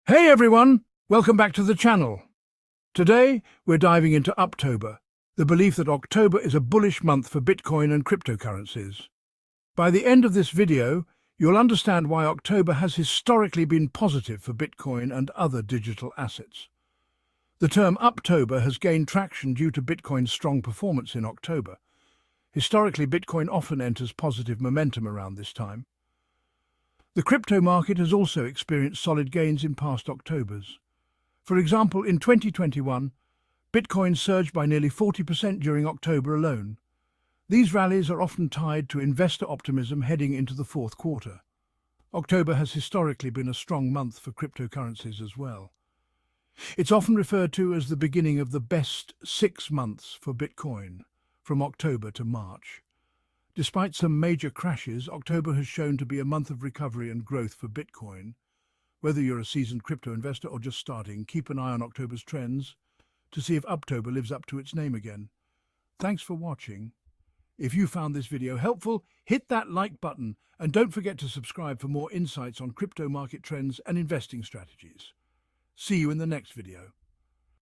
Hey everyone, welcome back to the channel. Today we're diving into UPTOBER, the belief that October is a bullish month for Bitcoin and cryptocurrencies. By the end of this video, you'll understand why October has historically been positive for Bitcoin and other digital assets. The term UPTOBER has gained traction due to Bitcoin's strong performance in October. Historically, Bitcoin often enters positive momentum around this time. The crypto market has also experienced solid gains in past Octobers. For example, in 2021, Bitcoin surged by nearly 40% during October alone. These rallies are often tied to investor optimism heading into the fourth quarter. October has historically been a strong month for cryptocurrencies as well. It's often referred to as the beginning of the best 6 months for Bitcoin, from October to March. Despite some major crashes, October has shown to be a month of recovery and growth for Bitcoin. Whether you're a seasoned crypto investor or just starting, keep an eye on October's trends to see if UPTOBER lives up to its name again. Thanks for watching. If you found this video helpful, hit that like button and don't forget to subscribe for more insights on crypto market trends and investing strategies. See you in the next video.